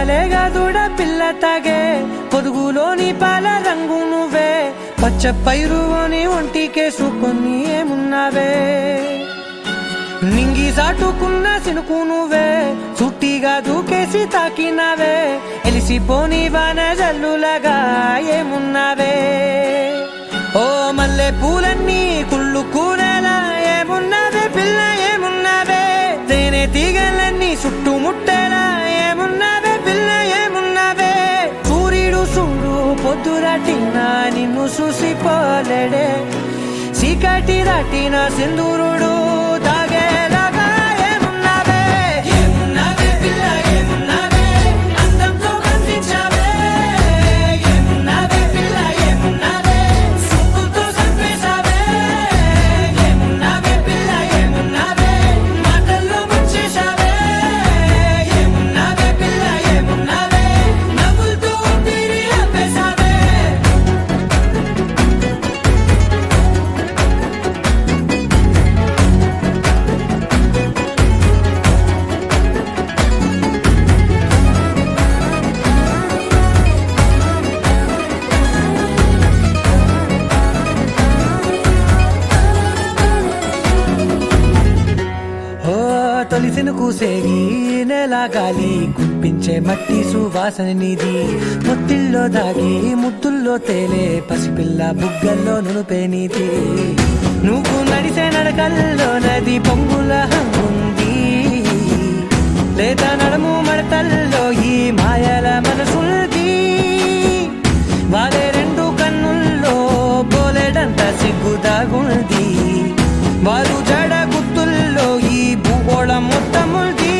భలేగా దూడ పిల్ల తాగే పొదుగులోని పాల రంగు నువ్వే పచ్చ పైరుని ఒంటికేసుకొని ఏమున్నావే నింగి సాటుకున్న సినుకు నువ్వే చుట్టిగా దూకేసి తాకినావే ఎలిసిపోని వాన జల్లులగా ఏమున్నావే ఓ మల్లె పూలన్నీ కుళ్ళు కూరలా ఏమున్నావే పిల్ల ఏమున్నావే తేనె తీగలన్నీ చుట్టుముట్టేలా ఏమున్నావే పిల్ల ఏమున్నావే సూర్యుడు చూడు పొద్దురాటినా నిన్ను చూసిపోలేడే చీకటి దాటిన సింధూరుడు తాగేలాగా ఏమున్నావే ఏమున్నావే పిల్ల ఏమున్నావే అందంతో కనిపించావే ఏమున్నావే పిల్ల ఏమున్నావే సుక్కుతో చంపేశావే ఏమున్నావే పిల్ల ఏమున్నావే మాటల్లో ముంచేశావే ఏమున్నావే పిల్ల ఏమున్నావే నవ్వులతో ఊపిరి ఆపేశావే తొలిసిన కూసేగి నెల గాలి గుప్పించే మట్టి సువాసన నిధి ముత్తిల్లో దాగి ముద్దుల్లో తేలే పసిపిల్ల బుగ్గల్లో నునుపే నీది నువ్వు నడిసే నడకల్లో నది పొంగుల హంగుంది లేదా నడుము మడతల్లో ఈ మాయల మనసుంది వారే రెండు కన్నుల్లో పోలేడంత సిగ్గుదాగుంది వారు జడ గుర్తుల్లో ఈ భూగోళం మొత్తముంది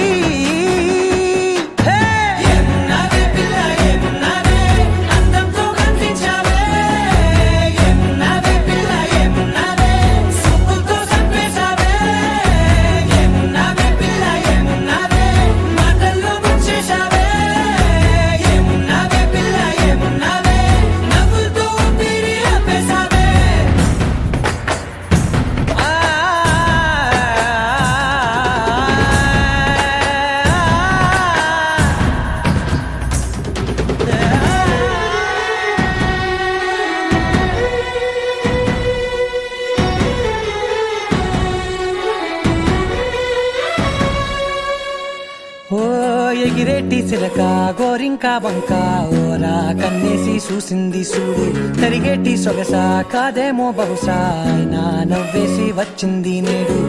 ఎగిరేటి సిలక గోరింక వంక ఓరా కన్నేసి చూసింది చూడు తరిగేటి సొగస కాదేమో బహుశా అయినా నవ్వేసి వచ్చింది నేడు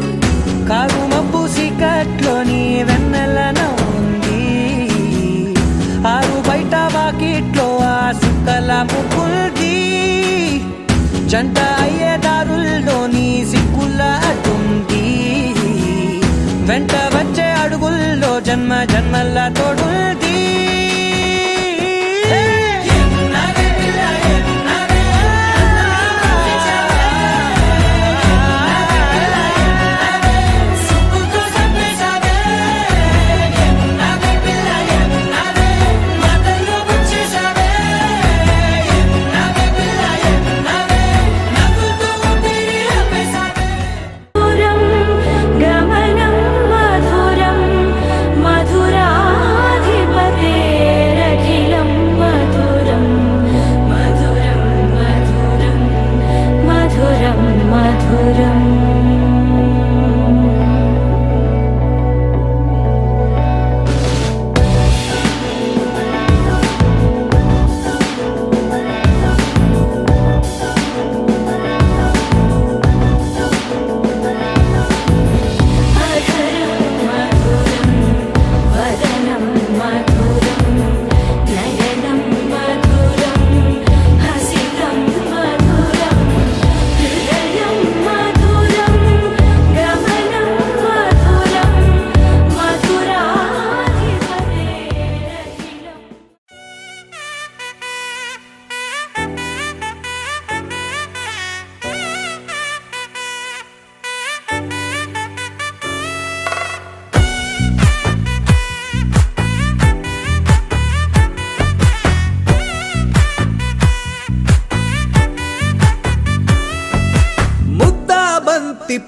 కారు మబ్బు సీకట్లోని వెన్నెల నవ్వుంది ఆరు బయట వాకిట్లో ఆ సుక్కల ముగ్గుల్ది జంట అయ్యే దారుల్లోని సిక్కుల అడ్డుంది వెంట వచ్చే అడుగుల్లో జన్మ జన్మల్ల తోడుంది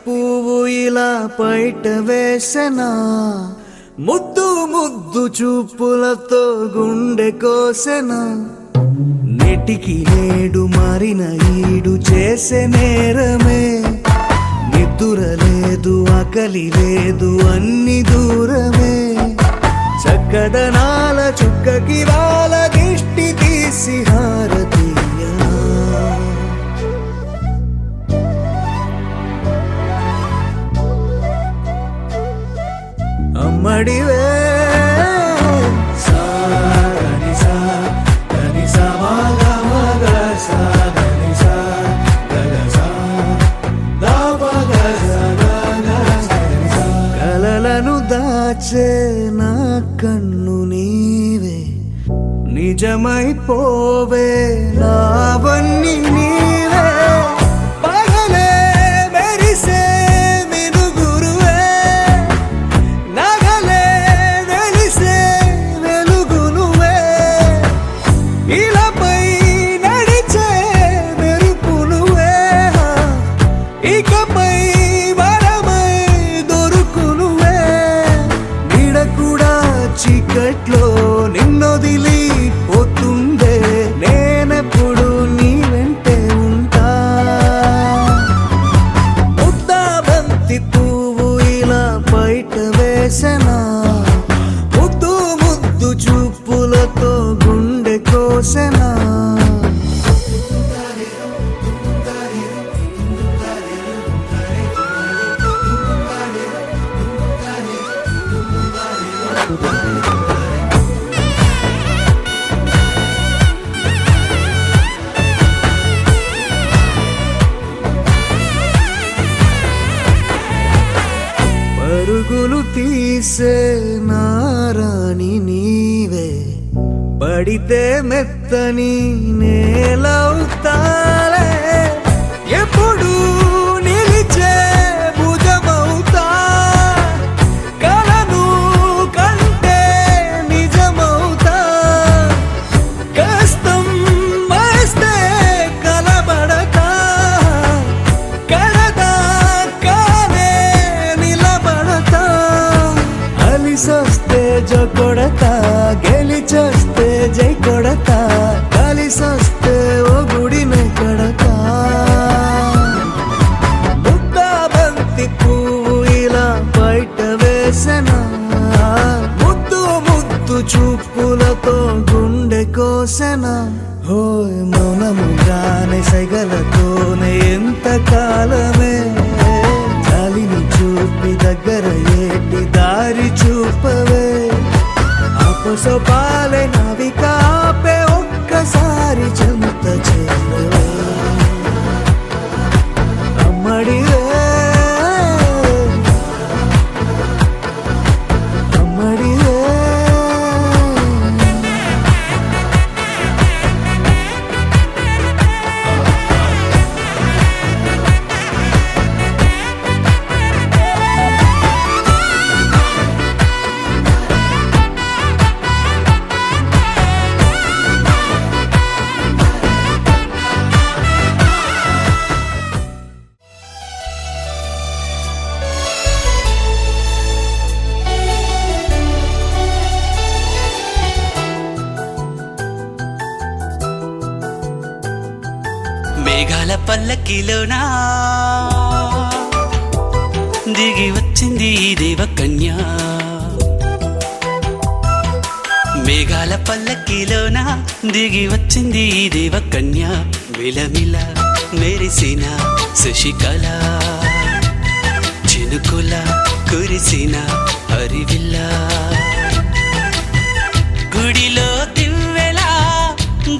పువ్వు ఇలా పైట వేసనా ముద్దు ముద్దు చూపులతో గుండె కోసెనా నెటికి నేడు మారిన ఈడు చేసే నేరమే నిద్ర లేదు ఆకలి లేదు అన్ని దూరమే చక్కదనాల చుక్కకి వాళ్ళ దిష్టి తీసి హారతీయ అమ్మడివే కలలను దాచే నా కన్ను నీవే నిజమైపోవే నావన్నీ నీవే పగలే మెరిసే మినుగురువే నగలే వెలిసే వెలుగు నువ్వే ఇలాపై నడిచే మెరుపు నువ్వే ఇకపై వరమై దొరుకు నువ్వే నీడ కూడా చీకట్లో నిన్నొదిలి పోతుందే నేనెప్పుడు నీ వెంటే ఉంటా ముద్దా బంతి పువ్వు ఇలా బయట వేసెనా ముద్దు ముద్దు చూపులతో గుండె కోసెనా పరుగులు తీసే నారాణి నీవే పడితే మెత్తని నేలవుతాలే ఎప్పుడు నిలిచే భుజమవుతా కలను కంటే నిజమవుతా కష్టం వస్తే కలబడతా కడదా కానే నిలబడతా అలిసొస్తే జో కొడతా గెలిచొస్తే జై కొడతా కలిసొస్తే ఓ గుడినే కడతా ముద్దా బంతి పువ్వు ఇలా బయట వేసెనా ముద్దు ముద్దు చూపులతో గుండె కోసెనా హోయ్ మౌనముగానే సైగలతోనే ఎంత కాలమే జాలిని చూపి దగ్గర ఏటి దారి చూపవే ఆపసోపాలే నావిక ఆపే ఒక్కసారి చెంత చేరవే అమ్మడివే అమ్మడివే మేఘాల పల్లకిలోనా దిగి వచ్చింది ఈ దేవకన్య మేఘాల పల్లకిలోనా దిగి వచ్చింది ఈ దేవకన్య మిలమిల మెరిసిన శశికళ చినుకుల కురిసిన హరివిల్ల గుడిలో దివ్వెలా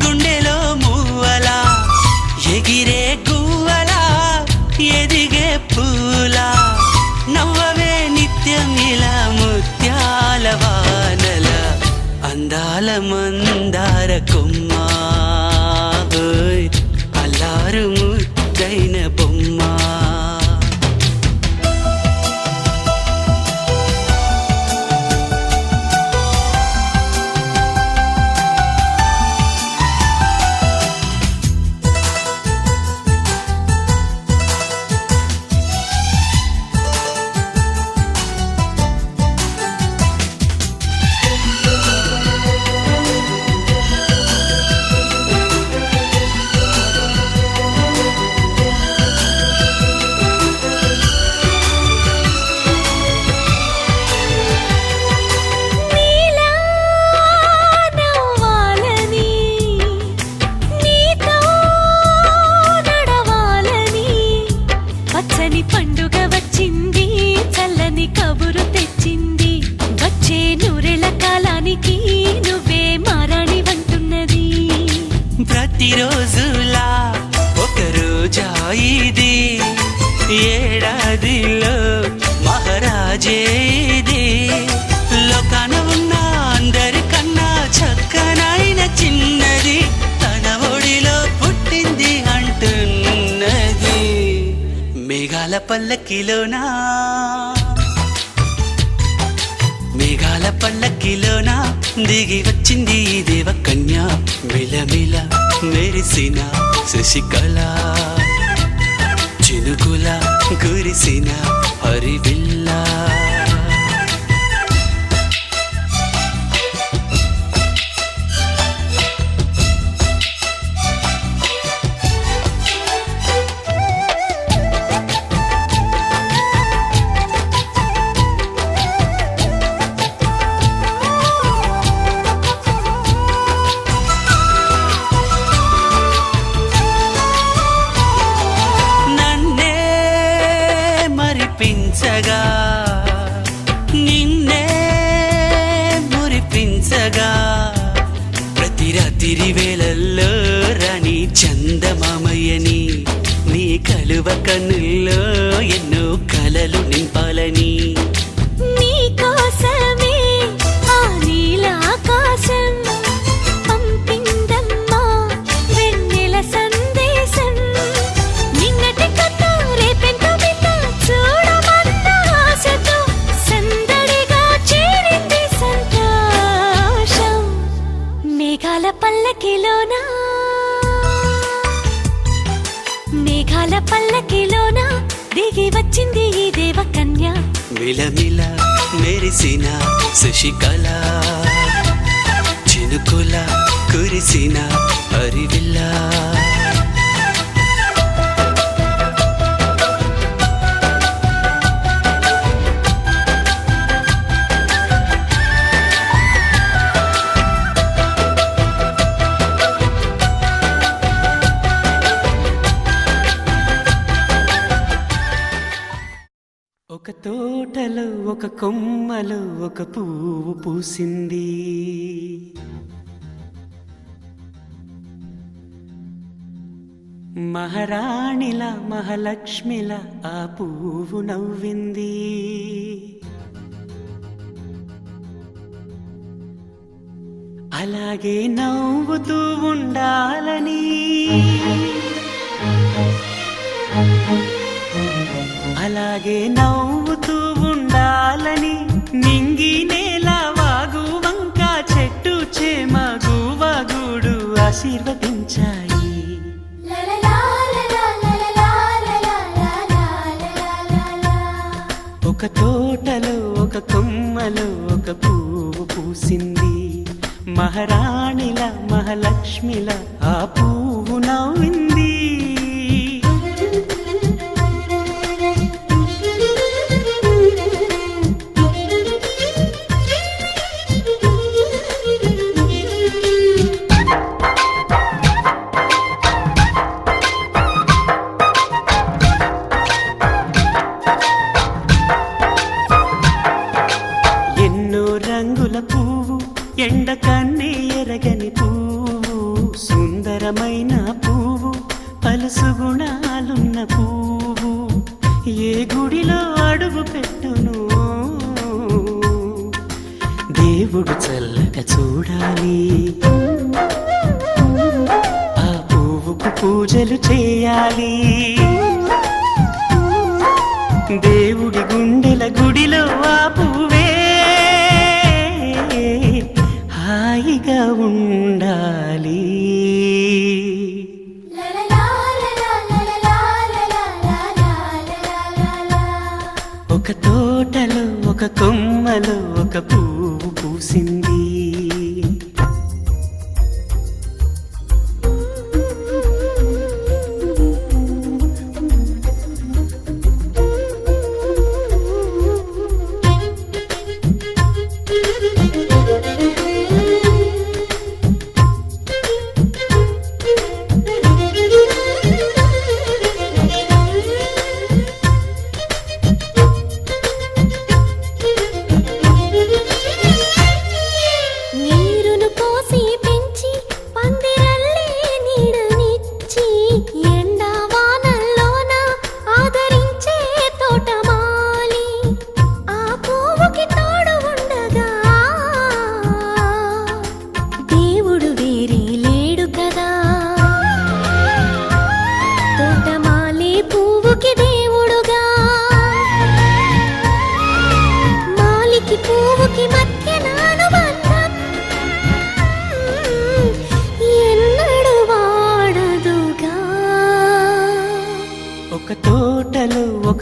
గుండెలో మూవలా ఎగిరే గువ్వలా ఎదిగే పూలా నవ్వవే నిత్యం ఇలా ముత్యాల వానల అందాల మందార కొమ్మ ఓయ్ అల్లారు ముద్దైన బొమ్మ ప్రతిరోజులా ఒక రోజా ఇది, ఏడాదిలో మహారాజే ఇది. లోకాన ఉన్న అందరికన్నా చక్కనైన చిన్నది తన ఒడిలో పుట్టింది అంటున్నది. మేఘాల పల్లకిలోనా, మేఘాల పల్లకిలోనా దిగి వచ్చింది ఈ దేవకన్య. మిలమిల మెరిసిన శశికళ, చినుకుల కురిసిన హరివిల్లా. నిన్నే మురిపించగా ప్రతి రాత్రి వేళల్లో రాణి చందమామయ్యని, నీ కలువ కన్నుల్లో ఎన్నో కలలు నింపాలని. నీ కోసమే ఆ నీలాకాశం పంపిందమ్మా వెన్నెల సందేశం. నిన్నటి కథ రేపెంత వింత చూడమన్న ఆశతో సందడిగా చేరింది సంతోషం. మేఘాల పల్లకిలోనా, మేఘాల పల్లకిలోనా దిగి వచ్చింది ఈ దేవకన్య. మిలమిల మెరిసిన శశికళ, చినుకుల కురిసిన హరివిల్లా. ఒక తోటలో ఒక కొమ్మలో ఒక పువ్వు పూసింది, మహారాణిలా మహాలక్ష్మిలా ఆ పువ్వు నవ్వింది. అలాగే నవ్వుతూ ఉండాలని, అలాగే నవ్వుతూ ఉండాలని నింగి నేల వాగు వంక చెట్టు చేమ గువగూడు ఆశీర్వదించాయి. ఒక తోటలో ఒక కొమ్మలో ఒక పువ్వు పూసింది, మహారాణిల మహాలక్ష్మిల ఆ పువ్వు నవ్వింది. ఎండ కన్నే ఎరగని పువ్వు, సుందరమైన పువ్వు, పలుసు గుణాలున్న పువ్వు, ఏ గుడిలో అడుగు పెట్టును దేవుడు చల్లగా చూడాలి. ఆ పువ్వుకు పూజలు చేయాలి. దేవుడి గుండెల గుడిలో ఆ పువ్వే హాయిగా ఉండాలి. ఒక తోటలో ఒక కొమ్మలో ఒక పువ్వు పూసింది.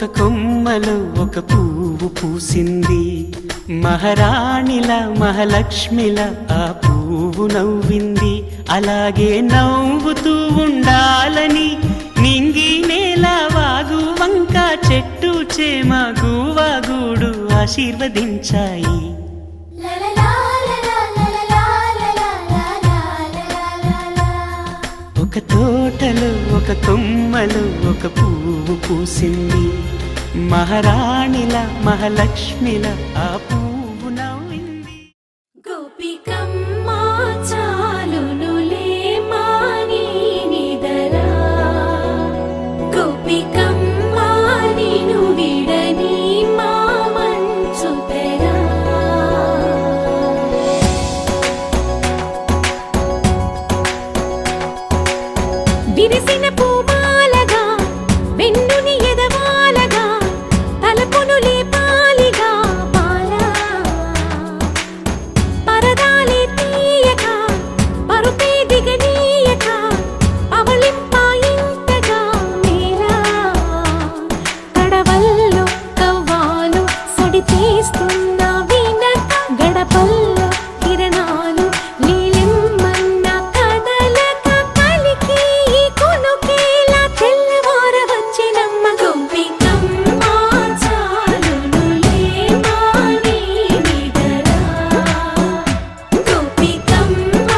ఒక కొమ్మలో ఒక పువ్వు పూసింది. మహారాణిల మహాలక్ష్మిల ఆ పువ్వు నవ్వింది. అలాగే నవ్వుతూ ఉండాలని నింగి నేల వాగు వంక చెట్టు చేమ గువ్వ గూడు ఆశీర్వదించాయి. ఒక తోటలో ఒక కొమ్మలో ఒక పువ్వు పూసింది. మహారాణిల మహాలక్ష్మిల ఆ పువ్వు నవ్వింది. గోపికమ్మ చాలునులే మాని నిదరా, గోపికమ్మ నిను విడని మా మంచు తెరా. విరిసిన పూమాలగా వెన్నుని ఎదవాలగా తలపును లేపాలిగా బాలా, పరదాలే తీయక పరుపే దిగనీయక అవలింపాయింతగా మేలా. కడవల్లో కవ్వాలు సడి తీస్తున్న వినక గడపల్లో కిరణాలు నీలిమ్మన్న కదలక కలికి కొనుకేలా తెల్లవార వచ్చినమ్మ. గోపికమ్మ చాలునులే మాని నిదరా, గోపికమ్మ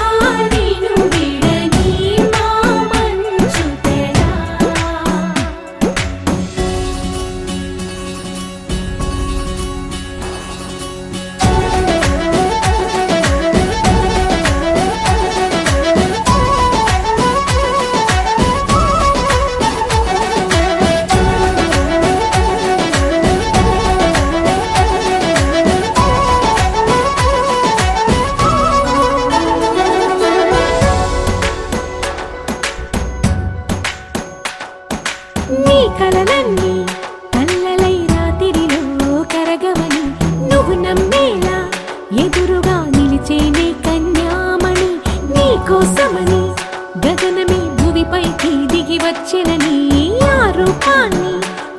నిను విడని మా మంచు తెరా. నీ కలలన్నీ కల్లలై రాత్రిలో కరగవని నువ్వు నమ్మేలా ఎదురుగా నిలిచేనే కన్యామణి. నీ కోసమని గగనమే భువిపైకి దిగి వచ్చినని ఆ రూపాన్ని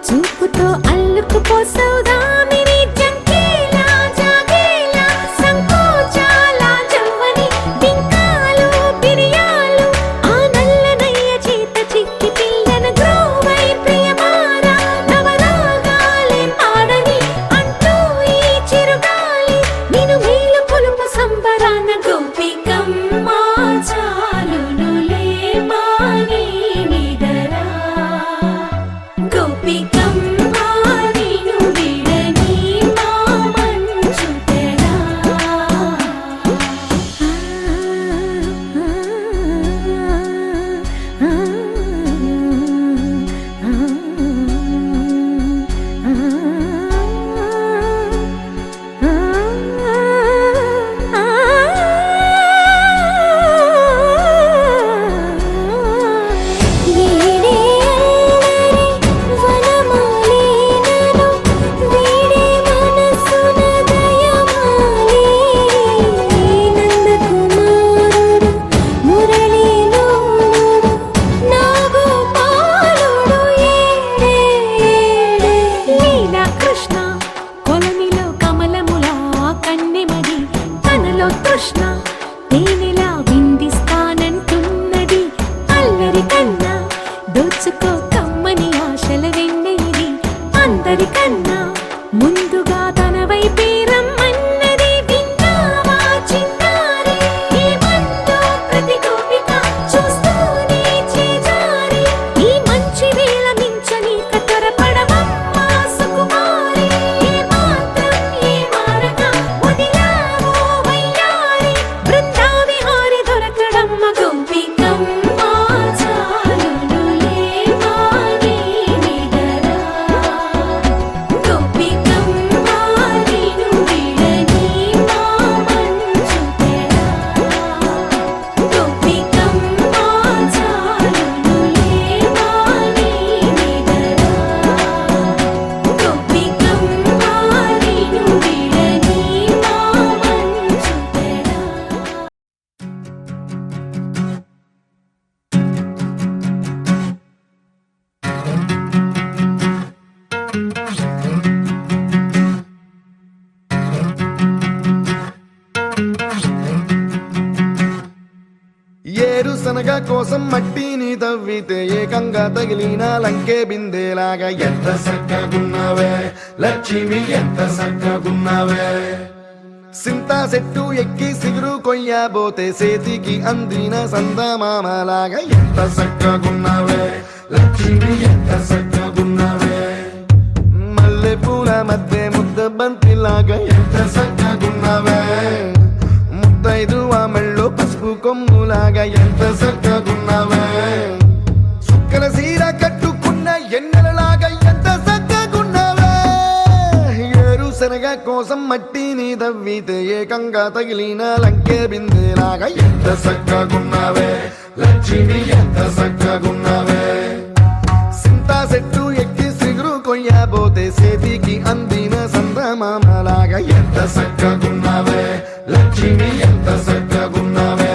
చూపుతో అల్లుకుపోసౌదామిని. జంకేలా జాగేలా సంకోచాల జవ్వని బింకాలు బిరియాలు ఆ నల్లనయ్య చేత చిక్కి పిల్లన గ్రోవై ప్రియమారా నవరాగాలే పాడని అంటూ ఈ చిరుగాలి నిను మేలు పొలుపు సంబరాన. గోపికమ్మ చాలునులే మాని నిదరా, గోపికమ్మ నిను విడ ఏరుశనగ కోసం మట్టిని తవ్వితే ఏకంగా తగిలిన లంకే బిందేలాగా ఎంత చక్కగున్నావే లక్ష్మి ఎంత చక్కగున్నావే సింతా చెట్టు ఎక్కి సిగురు కొయ్యబోతే చేతికి అందిన సందమామలాగా ఎంత చక్కగున్నావే లక్ష్మి ఎంత చక్కగున్నావే మల్లె పూల మధ్య ముద్ద బంతిలాగా ఎంత చక్కగున్నావే ముద్దైదు మెళ్ళో పసుపు కొమ్ములాగా ఎంత చక్కగున్నావే సుక్కల సీర కట్టుకున్న ఎన్నెలలాగా ఎంత చక్కగున్నావే ఏరుశనగ కోసం మట్టిని తవ్వితే ఏకంగా తగిలిన లంకే బిందేలాగా ఎంత చక్కగున్నావే లక్ష్మి ఎంత చక్కగున్నావే సింతా చెట్టు ఎక్కి సిగురు కొయ్యబోతే చేతికి అందిన సందమామలాగా ఎంత చక్కగున్నావే లక్ష్మి ఎంత చక్కగున్నావే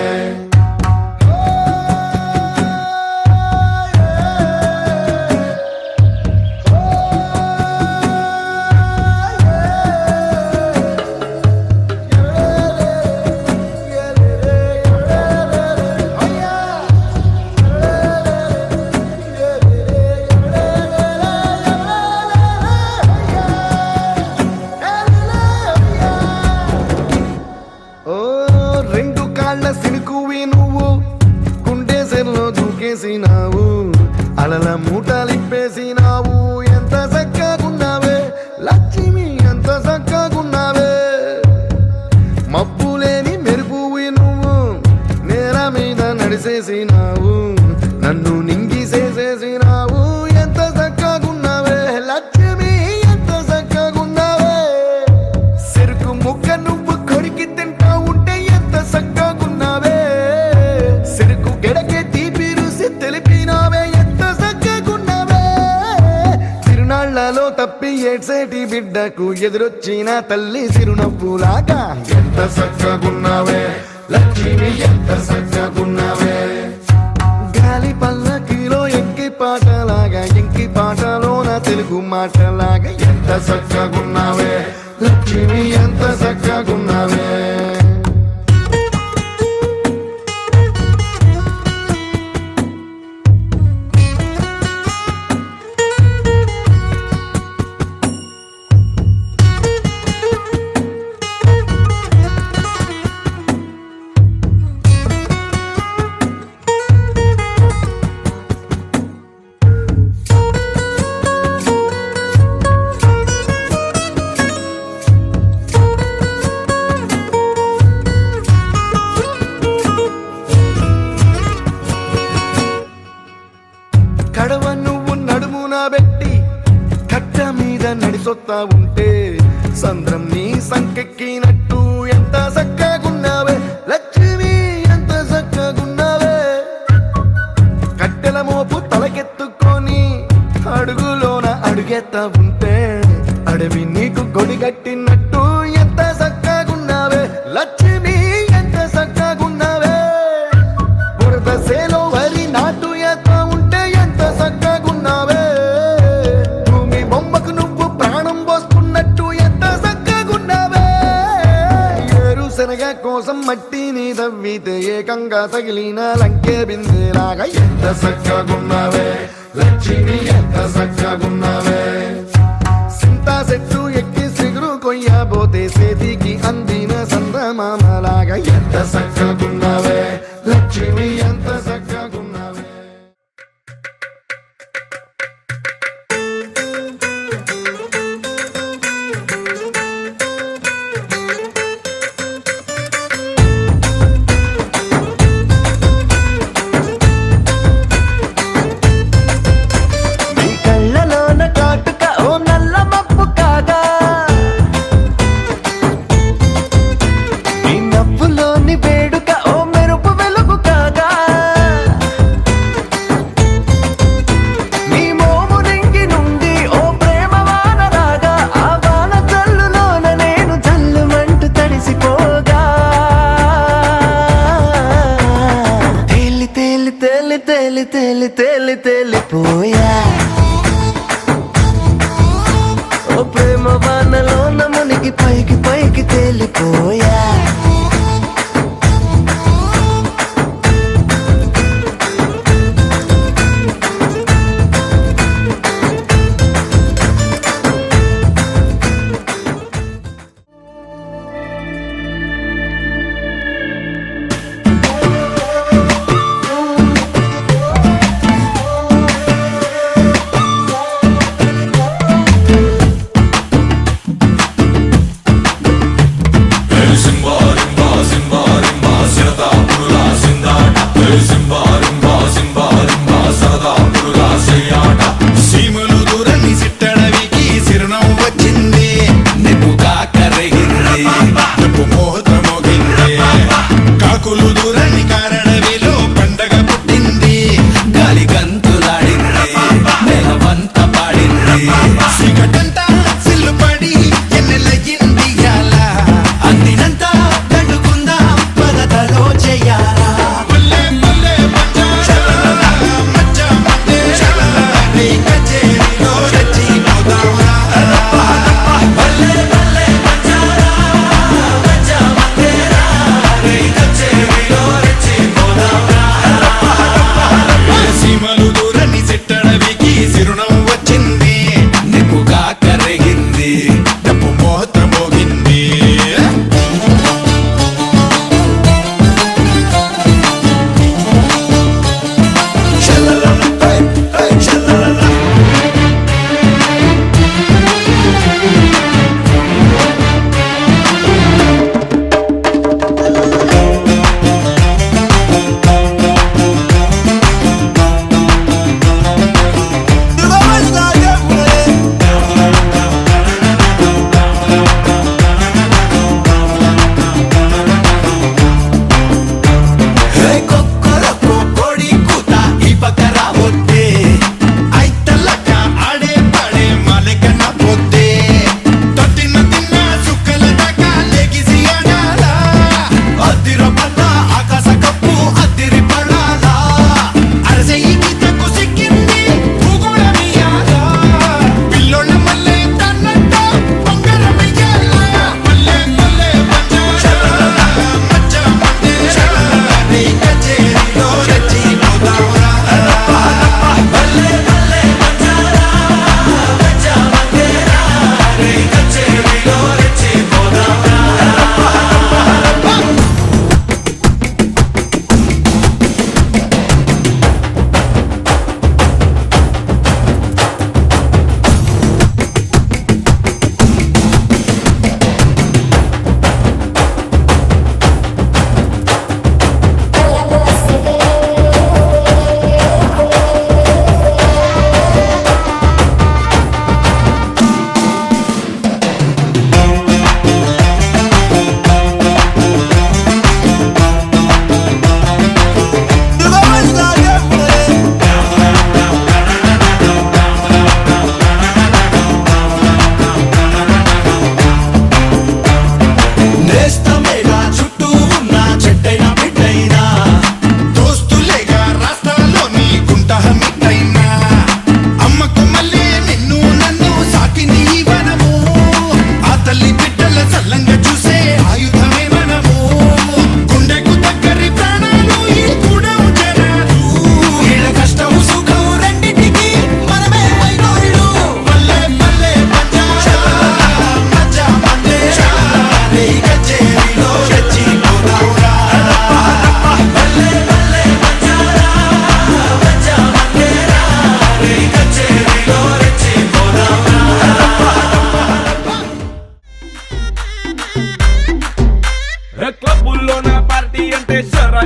రెండు కాళ్ళ సినుకువి నువ్వు గుండె సెల్లో దూకేసినావు అలల మూటలిప్పేసినావు ఎంత చక్కగున్నావే లక్ష్మి ఎంత చక్కగున్నావే మబ్బులేని మెరుపువి నువ్వు నేల మీద నడిసేసినావు నన్ను నింగిసేసేసినావు ఎంత చక్కగున్నావే లక్ష్మి ఎంత చక్కగున్నావే చెరుకు ముక్క నువ్వు కొరికి తింటా ఉంటే ఎంత చక్కగున్నావే చెరుకు గెడకే తీపి రుసి తెలిపినావే ఎంత చక్కగున్నావే తిరునాళ్లలో తప్పి ఏడ్సేటి బిడ్డకు ఎదురొచ్చిన తల్లి చిరునవ్వులాగా ఎంత చక్కగున్నావే లక్ష్మి ఎంత చక్కగున్నావే గాలి పల్లకిలో ఎంకి పాటలాగా ఎంకి పాటలోన తెలుగు మాటలాగా ఎంత చక్కగున్నావే లక్ష్మి ఎంత చక్కగున్నావే కడవ నువ్వు నడుమున పెట్టి కట్ట మీద నడిసొత్తా ఉంటే సంద్రం నీ సంకెక్కినట్టు ఎంత చక్కగున్నావే లక్ష్మి ఎంత చక్కగున్నావే కట్టెల మోపు తలకెత్తుకొని అడుగులోన అడుగెత్తా ఉంటే అడవి నీకు గొడిగట్టినట్టు ఎంత చక్కగున్నావే లక్ష్మి ఎంత చక్కగున్నావే బురద సేలో వరి నాటు ఎత్తా ఉంటే ఎంత చక్కగున్నావే భూమి బొమ్మకు నువ్వు ప్రాణం పోస్తున్నట్టు ఎంత చక్కగున్నావే ఏరుశనగ కోసం మట్టిని తవ్వితే ఏకంగా తగిలిన లంకే బిందేలాగా ఎంత చక్కగున్నావే లక్ష్మి ఎంత చక్కగున్నావే సింతా చెట్టు ఎక్కి సిగురు కొయ్యబోతే చేతికి అందిన సందమామలాగా ఎంత చక్కగున్నావే లక్ష్మి ఎంత చక్కగున్నావే నీ కళ్ళలోన కాటుక ఓ నల్ల మబ్బు కాగా నీ నవ్వులోని వేడుక ఓ మెరుపు వెలుగు కాగా నీ మోము రింగి నుండి ఓ ప్రేమ వాన రాగా ఆ వాన జల్లులోన నేను జల్లుమంటూ తడిసిపోగా తేలి తేలి తేలి తేలి తేలి తేలి తేలిపోయా ఓ ప్రేమ వానలోన మునిగి పైకి పైకి తేలిపోయా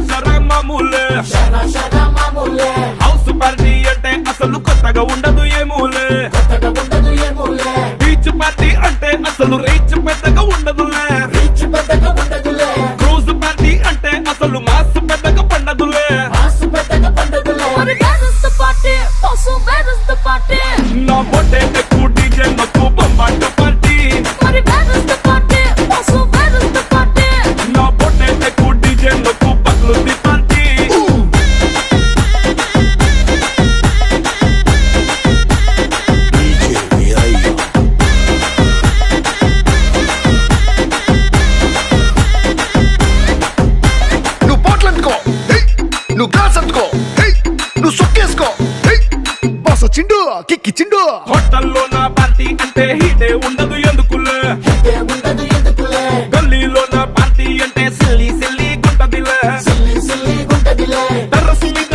షరా మామూలే హౌస్ పార్టీ అంటే అసలు కొత్తగా ఉండదు ఏమూలే బీచ్ పార్టీ అంటే అసలు రీచ్ పెద్దగా ఉండదులే క్రూజ్ పార్టీ అంటే అసలు మాస్ పెద్దగా పండదులే మరి where is the party? Also where is the party? నా బొట్టే ఎక్కువ డీజే నొక్కు బొమ్మాట పార్టీ మరి where is the party? Also where is the party? నా బొట్టే ఎక్కువ డీజే నొక్కు పగ్లుది పార్టీ నువ్వు పోట్లు అందుకో నువ్వు గ్లాస్ అందుకో నువ్వు సొక్కేసుకో బాస చిండు కిక్కి చిండు హోటల్లో నా పార్టీ అంటే హీటే ఉండదు ఎందుకులే గల్లీలో నా పార్టీ అంటే సిల్లి సిల్లి గుంటదిలే టెర్రస్ మీద